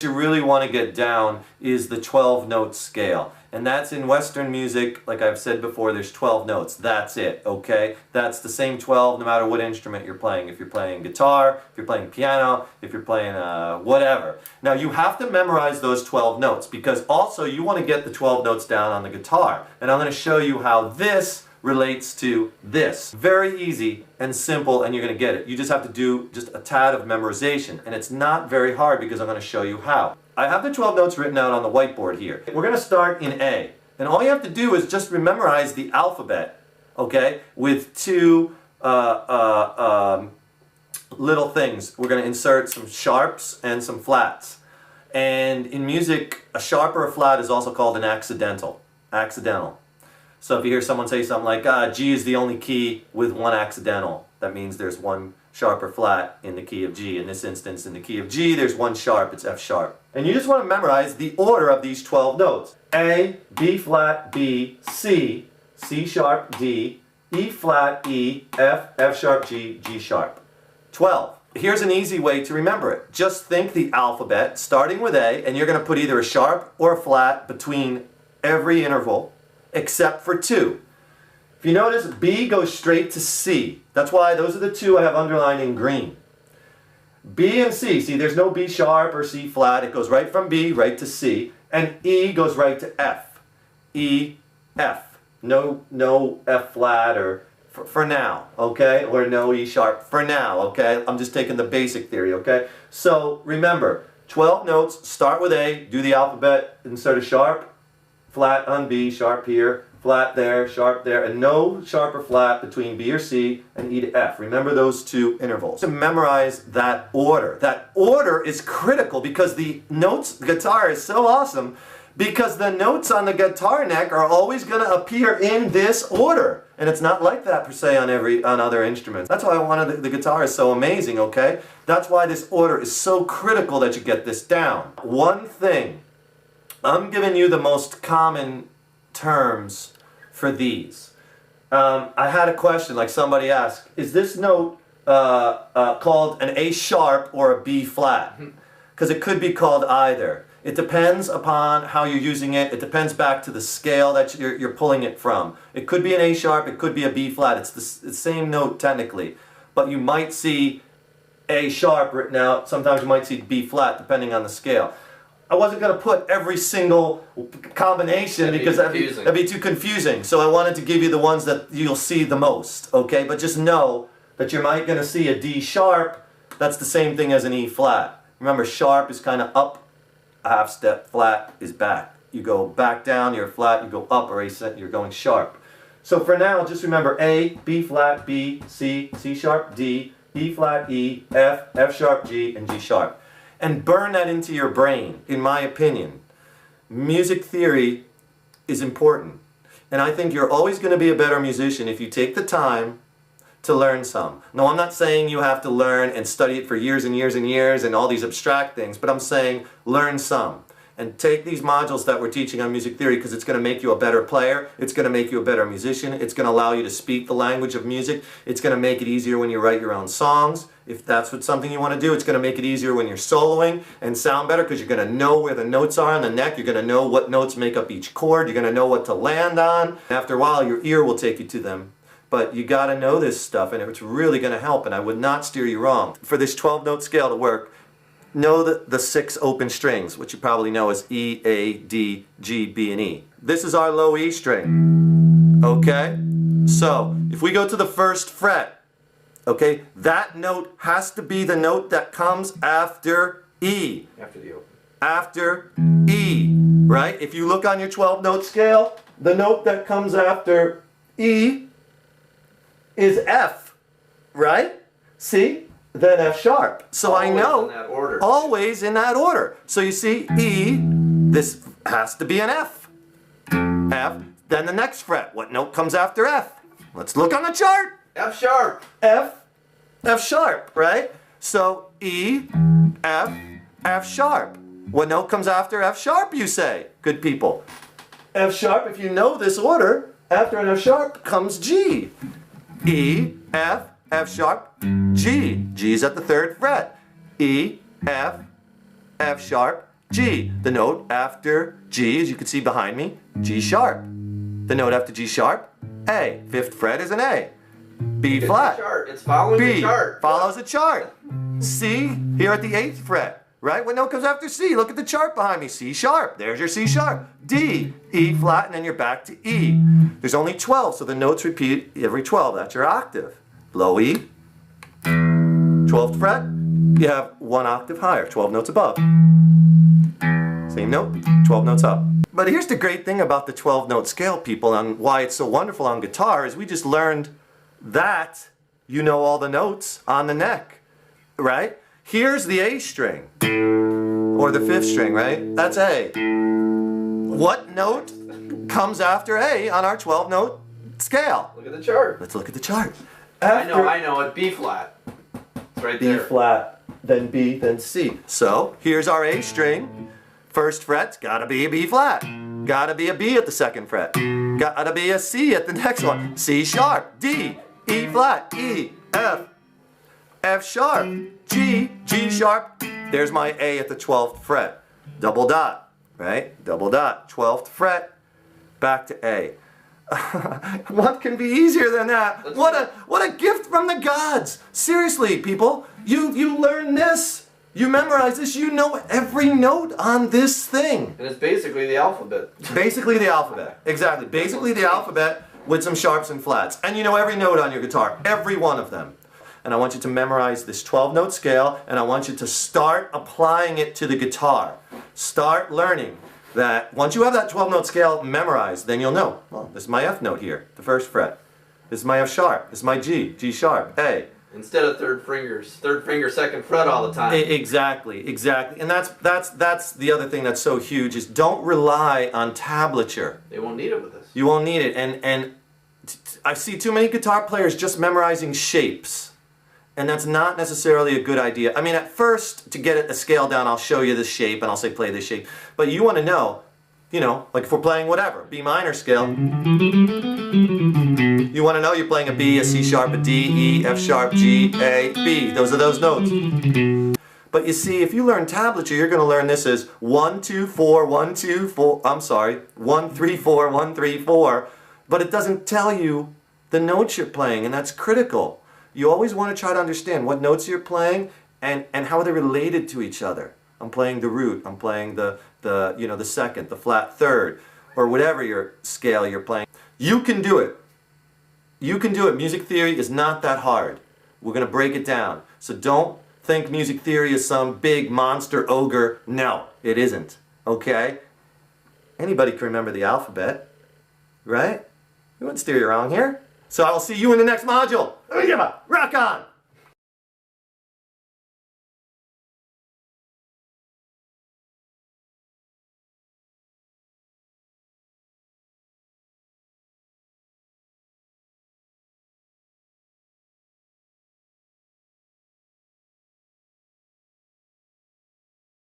you really want to get down is the 12-note scale. And that's in Western music, like I've said before, there's 12 notes. That's it, okay? That's the same 12 no matter what instrument you're playing. If you're playing guitar, if you're playing piano, if you're playing whatever. Now you have to memorize those 12 notes because also you want to get the 12 notes down on the guitar. And I'm going to show you how this relates to this. Very easy and simple, and you're going to get it. You just have to do just a tad of memorization, and it's not very hard because I'm going to show you how. I have the 12 notes written out on the whiteboard here. We're going to start in A, and all you have to do is just memorize the alphabet, okay, with two little things. We're going to insert some sharps and some flats. And in music, a sharp or a flat is also called an accidental. Accidental. So if you hear someone say something like, G is the only key with one accidental, that means there's one sharp or flat in the key of G. In this instance, in the key of G, there's one sharp, it's F sharp. And you just want to memorize the order of these 12 notes. A, B flat, B, C, C sharp, D, E flat, E, F, F sharp, G, G sharp. 12. Here's an easy way to remember it. Just think the alphabet, starting with A, and you're going to put either a sharp or a flat between every interval, except for two. If you notice, B goes straight to C. That's why those are the two I have underlined in green. B and C, see there's no B sharp or C flat. It goes right from B right to C. And E goes right to F. E, F. No F flat or for now, okay? Or no E sharp for now, okay? I'm just taking the basic theory, okay? So remember, 12 notes, start with A, do the alphabet, insert a sharp, flat on B, sharp here, flat there, sharp there, and no sharp or flat between B or C and E to F. Remember those two intervals. To memorize that order. That order is critical because the notes, the guitar is so awesome because the notes on the guitar neck are always going to appear in this order. And it's not like that per se on other instruments. That's why the guitar is so amazing, okay? That's why this order is so critical that you get this down. One thing. I'm giving you the most common terms for these. I had a question, like somebody asked, is this note called an A sharp or a B flat? Because it could be called either. It depends upon how you're using it. It depends back to the scale that you're pulling it from. It could be an A sharp, it could be a B flat. It's the same note technically. But you might see A sharp written out. Sometimes you might see B flat depending on the scale. I wasn't going to put every single combination because that'd be too confusing. So I wanted to give you the ones that you'll see the most, okay? But just know that you might going to see a D sharp. That's the same thing as an E flat. Remember, sharp is kind of up, a half step, flat is back. You go back down, you're flat, you go up, or you're going sharp. So for now, just remember A, B flat, B, C, C sharp, D, E flat, E, F, F sharp, G, and G sharp. And burn that into your brain, in my opinion. Music theory is important. And I think you're always going to be a better musician if you take the time to learn some. No, I'm not saying you have to learn and study it for years and years and years and all these abstract things, but I'm saying learn some. And take these modules that we're teaching on music theory because it's going to make you a better player, it's going to make you a better musician, it's going to allow you to speak the language of music, it's going to make it easier when you write your own songs. If that's something you want to do, it's going to make it easier when you're soloing and sound better because you're going to know where the notes are on the neck, you're going to know what notes make up each chord, you're going to know what to land on. After a while, your ear will take you to them. But you got to know this stuff and it's really going to help, and I would not steer you wrong. For this 12-note scale to work, know the 6 open strings, which you probably know as E, A, D, G, B, and E. This is our low E string, okay? So, if we go to the first fret, okay, that note has to be the note that comes after E. After the open. After E, right? If you look on your 12-note scale, the note that comes after E is F, right? See? Then F sharp. So always I know, in that order. Always in that order. So you see, E, this has to be an F. F, then the next fret. What note comes after F? Let's look on the chart. F sharp. F, F sharp, right? So E, F, F sharp. What note comes after F sharp, you say? Good people. F sharp, if you know this order, after an F sharp comes G. E, F, F sharp, G. G is at the 3rd fret. E, F, F sharp, G. The note after G, as you can see behind me, G sharp. The note after G sharp, A. 5th fret is an A. B flat. It's following the chart. Follows the chart. C, here at the 8th fret. Right? What note comes after C? Look at the chart behind me. C sharp. There's your C sharp. D, E flat, and then you're back to E. There's only 12, so the notes repeat every 12. That's your octave. Low E, 12th fret, you have 1 octave higher, 12 notes above. Same note, 12 notes up. But here's the great thing about the 12-note scale, people, and why it's so wonderful on guitar, is we just learned that you know all the notes on the neck, right? Here's the A string, or the 5th string, right? That's A. What note comes after A on our 12-note scale? Look at the chart. Let's look at the chart. I know it. B flat. It's right there. B flat, then B, then C. So here's our A string. 1st fret's gotta be a B flat. Gotta be a B at the 2nd fret. Gotta be a C at the next one. C sharp, D, E flat, E, F, F sharp, G, G sharp. There's my A at the 12th fret. Double dot, right? Double dot, 12th fret, back to A. What can be easier than that? What a gift from the gods! Seriously, people, you learn this, you memorize this, you know every note on this thing. And it's basically the alphabet. Basically the alphabet, exactly. Basically the alphabet with some sharps and flats. And you know every note on your guitar, every one of them. And I want you to memorize this 12-note scale, and I want you to start applying it to the guitar. Start learning that once you have that 12-note scale memorized, then you'll know, well, this is my F note here, the 1st fret. This is my F sharp. This is my G, G sharp, A. Instead of third finger, 2nd fret all the time. Exactly. And that's the other thing that's so huge, is don't rely on tablature. They won't need it with us. You won't need it. And I see too many guitar players just memorizing shapes. And that's not necessarily a good idea. I mean, at first, to get a scale down, I'll show you the shape and I'll say play this shape. But you want to know, you know, like if we're playing whatever, B minor scale, you want to know you're playing a B, a C sharp, a D, E, F sharp, G, A, B. Those are those notes. But you see, if you learn tablature, you're going to learn this as 1, 2, 4, 1, 2, 4, I'm sorry, 1, 3, 4, 1, 3, 4. But it doesn't tell you the notes you're playing, and that's critical. You always want to try to understand what notes you're playing and how they're related to each other. I'm playing the root, I'm playing the 2nd, the flat 3rd, or whatever your scale you're playing. You can do it. You can do it. Music theory is not that hard. We're going to break it down. So don't think music theory is some big monster ogre. No, it isn't. Okay? Anybody can remember the alphabet, right? We wouldn't steer you wrong here. So I will see you in the next module. Rock on!